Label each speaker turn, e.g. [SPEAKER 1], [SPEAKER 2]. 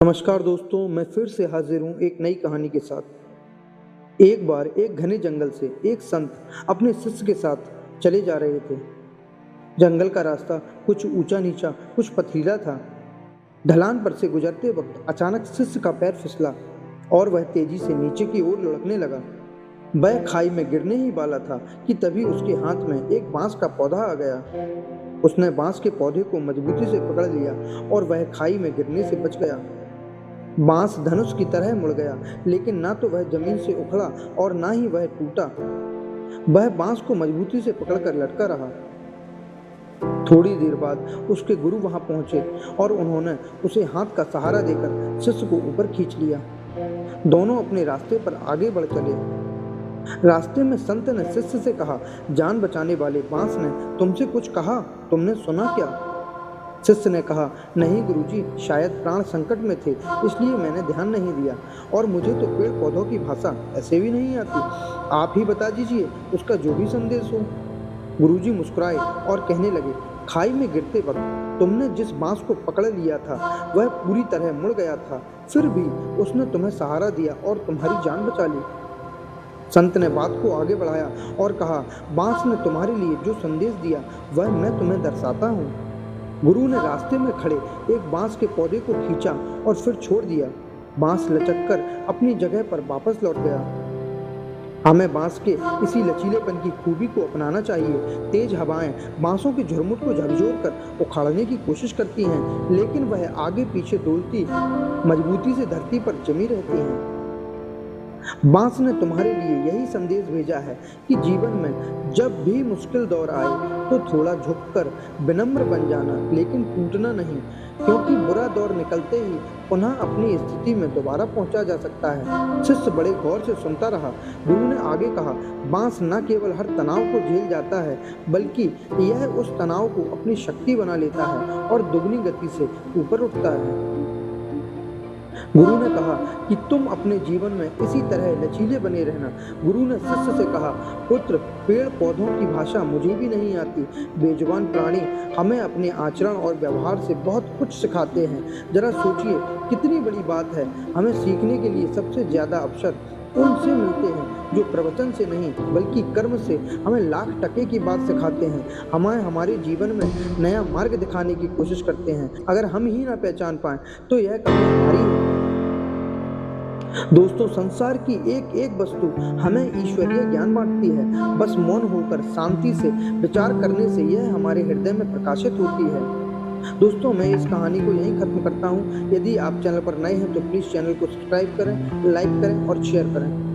[SPEAKER 1] नमस्कार दोस्तों, मैं फिर से हाजिर हूँ एक नई कहानी के साथ। एक बार एक घने जंगल से एक संत अपने शिष्य के साथ चले जा रहे थे। जंगल का रास्ता कुछ ऊंचा नीचा, कुछ पथरीला था। ढलान पर से गुजरते वक्त अचानक शिष्य का पैर फिसला और वह तेजी से नीचे की ओर लुढ़कने लगा। वह खाई में गिरने ही वाला था कि तभी उसके हाथ में एक बांस का पौधा आ गया। उसने बांस के पौधे को मजबूती से पकड़ लिया और वह खाई में गिरने से बच गया। बांस धनुष की तरह मुड़ गया, लेकिन ना तो वह जमीन से उखड़ा और ना ही वह टूटा। वह बांस को मजबूती से पकड़कर लटका रहा। थोड़ी देर बाद उसके गुरु वहां पहुंचे और उन्होंने उसे हाथ का सहारा देकर शिष्य को ऊपर खींच लिया। दोनों अपने रास्ते पर आगे बढ़ चले। रास्ते में संत ने शिष्य से कहा, जान बचाने वाले बांस ने तुमसे कुछ कहा? तुमने सुना क्या? शिष्य ने कहा, नहीं गुरुजी, शायद प्राण संकट में थे, इसलिए मैंने ध्यान नहीं दिया, और मुझे तो पेड़ पौधों की भाषा ऐसे भी नहीं आती। आप ही बता दीजिए, उसका जो भी संदेश हो। गुरुजी मुस्कुराए और कहने लगे, खाई में गिरते वक्त तुमने जिस बांस को पकड़ लिया था वह पूरी तरह मुड़ गया था, फिर भी उसने तुम्हें सहारा दिया और तुम्हारी जान बचा ली। संत ने बात को आगे बढ़ाया और कहा, बांस ने तुम्हारे लिए जो संदेश दिया वह मैं तुम्हें दर्शाता हूँ। गुरु ने रास्ते में खड़े एक बांस के पौधे को खींचा और फिर छोड़ दिया। बांस लचककर अपनी जगह पर वापस लौट गया। हमें बांस के इसी लचीलेपन की खूबी को अपनाना चाहिए। तेज हवाएं बांसों के झुरमुट को झकझोर कर उखाड़ने की कोशिश करती हैं, लेकिन वह आगे पीछे डोलती मजबूती से धरती पर जमी रहती हैं। बांस ने तुम्हारे लिए यही संदेश भेजा है कि जीवन में जब भी मुश्किल दौर आए तो थोड़ा झुककर विनम्र बन जाना, लेकिन टूटना नहीं, क्योंकि बुरा दौर निकलते ही पुनः अपनी स्थिति में दोबारा पहुंचा जा सकता है। शिष्य बड़े गौर से सुनता रहा। गुरु ने आगे कहा, बांस न केवल हर तनाव को झेल जाता है, बल्कि यह उस तनाव को अपनी शक्ति बना लेता है और दुगनी गति से ऊपर उठता है। गुरु ने कहा कि तुम अपने जीवन में इसी तरह लचीले बने रहना। गुरु ने शिष्य से कहा, पुत्र, पेड़ पौधों की भाषा मुझे भी नहीं आती। बेजुबान प्राणी हमें अपने आचरण और व्यवहार से बहुत कुछ सिखाते हैं। जरा सोचिए, कितनी बड़ी बात है। हमें सीखने के लिए सबसे ज्यादा अवसर उनसे मिलते हैं जो प्रवचन से नहीं बल्कि कर्म से हमें लाख टके की बात सिखाते हैं, हमें हमारे जीवन में नया मार्ग दिखाने की कोशिश करते हैं। अगर हम ही ना पहचान पाए तो यह कमी हमारी है। दोस्तों, संसार की एक एक वस्तु हमें ईश्वरीय ज्ञान बांटती है। बस मौन होकर शांति से विचार करने से यह हमारे हृदय में प्रकाशित होती है। दोस्तों, मैं इस कहानी को यहीं खत्म करता हूँ। यदि आप चैनल पर नए हैं तो प्लीज़ चैनल को सब्सक्राइब करें, लाइक करें और शेयर करें।